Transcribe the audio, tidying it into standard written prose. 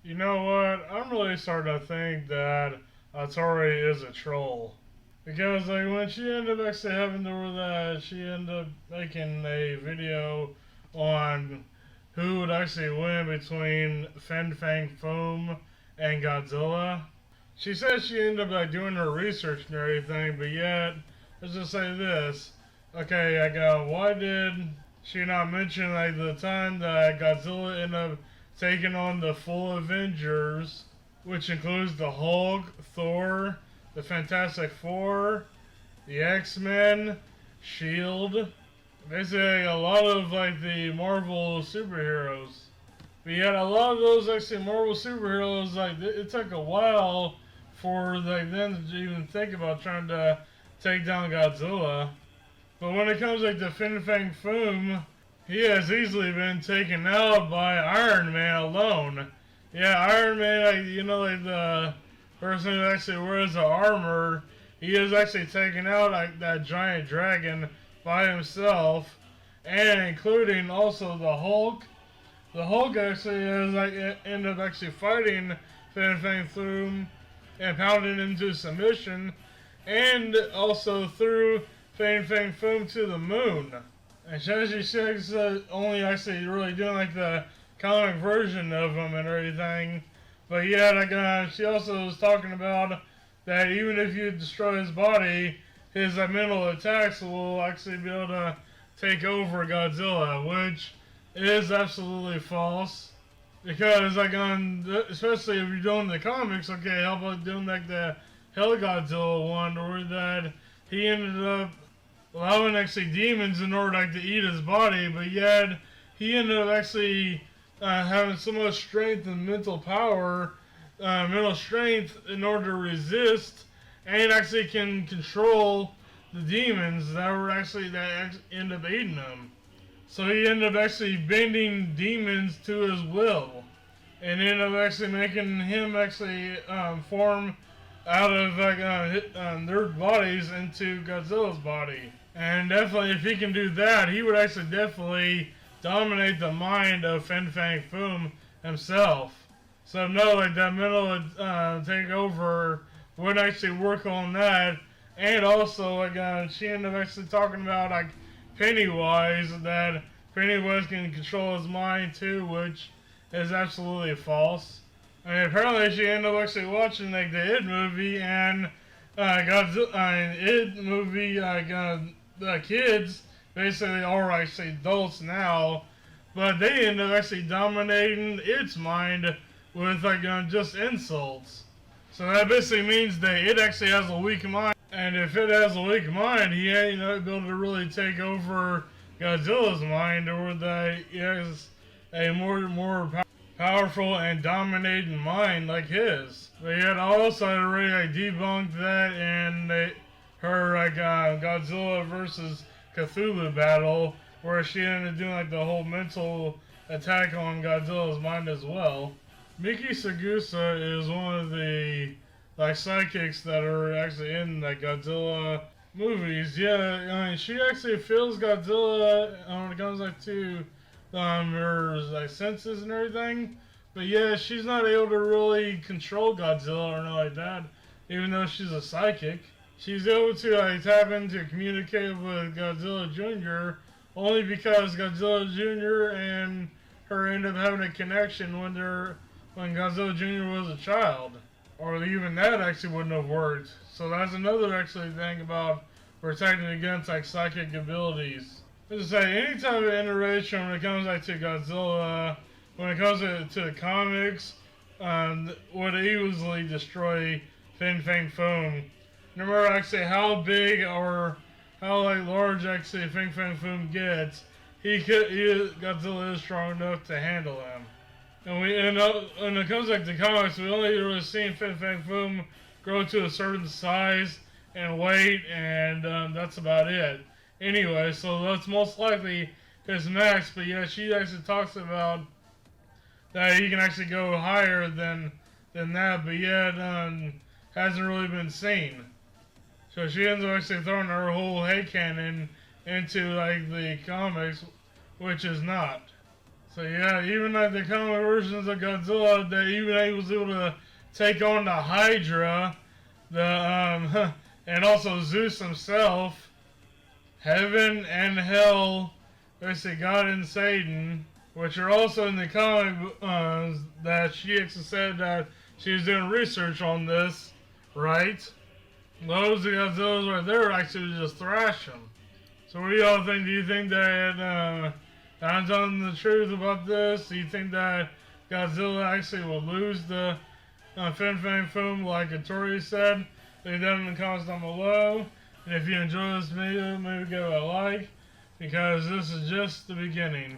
You know what? I'm really starting to think that Alteroi is a troll. Because like when she ended up actually having to do that, she ended up making a video on who would actually win between Fang Foom and Godzilla. She said she ended up like doing her research and everything, but yet let's just say this. Okay, I got why did she not mention like the time that Godzilla ended up taking on the full Avengers, which includes the Hulk, Thor, the Fantastic Four, the X-Men, Shield, basically a lot of like the Marvel superheroes. But yet a lot of those actually Marvel superheroes, like it took a while for like them to even think about trying to take down Godzilla. But when it comes like to Fang Foom, he has easily been taken out by Iron Man alone. Yeah, Iron Man, like, like the person who actually wears the armor, he is actually taken out like that giant dragon by himself, and including also the Hulk. The Hulk actually is like end up actually fighting Fang Foom and pounding him to submission, and also threw Fang Foom to the moon. And Shashi Shig's only actually really doing like the comic version of him and everything. But yeah, like she also was talking about that even if you destroy his body, his mental attacks will actually be able to take over Godzilla, which is absolutely false. Because like especially if you're doing the comics, okay, how about doing like the Hell Godzilla one, where that he ended up allowing actually demons in order like to eat his body, but yet he ended up actually having so much strength and mental power, mental strength in order to resist, and actually can control the demons that were actually that end up eating him. So he ended up actually bending demons to his will, and ended up actually making him actually form out of like their bodies into Godzilla's body. And definitely, if he can do that, he would actually definitely dominate the mind of Fang Foom himself. So no, like that mental takeover would actually work on that, and also like she ended up actually talking about like Pennywise, that Pennywise can control his mind too, which is absolutely false. I mean, apparently she ended up actually watching like the It movie, and Godzilla, It movie, the kids basically are actually adults now, but they end up actually dominating its mind with like just insults. So that basically means that it actually has a weak mind, and if it has a weak mind, he ain't able to really take over Godzilla's mind, or that he has a more powerful and dominating mind like his. But yet also already like debunked that in her like Godzilla versus Cthulhu battle, where she ended up doing like the whole mental attack on Godzilla's mind as well. Miki Sagusa is one of the like sidekicks that are actually in the Godzilla movies. Yeah, I mean, she actually feels Godzilla when it comes like to her like senses and everything. But yeah, she's not able to really control Godzilla or anything like that. Even though she's a psychic, she's able to like tap into communicate with Godzilla Jr. only because Godzilla Jr. and her end up having a connection when Godzilla Jr. was a child. Or even that actually wouldn't have worked. So that's another actually thing about protecting against like psychic abilities. As I say, any type of iteration when it comes like to Godzilla, when it comes to the comics, would easily destroy Fang Foom. No matter actually how big or how like large actually Fang Foom gets, Godzilla is strong enough to handle him. And when it comes like to comics, we only really seen Fang Foom grow to a certain size and weight, and that's about it. Anyway, so that's most likely his max. But yeah, she actually talks about that he can actually go higher than that, but yet hasn't really been seen. So she ends up actually throwing her whole headcanon into like the comics, which is not. So yeah, even like the comic versions of Godzilla, that even he was able to take on the Hydra, and also Zeus himself, Heaven and Hell, basically God and Satan, which are also in the comic that she actually said that she was doing research on this, right? Those Godzillas right there actually just thrash them. So what do y'all think? Do you think that I'm telling the truth about this? Do you think that Godzilla actually will lose the Fang Foom like Alteroi said? Leave that in the comments down below. And if you enjoy this video, maybe give it a like, because this is just the beginning.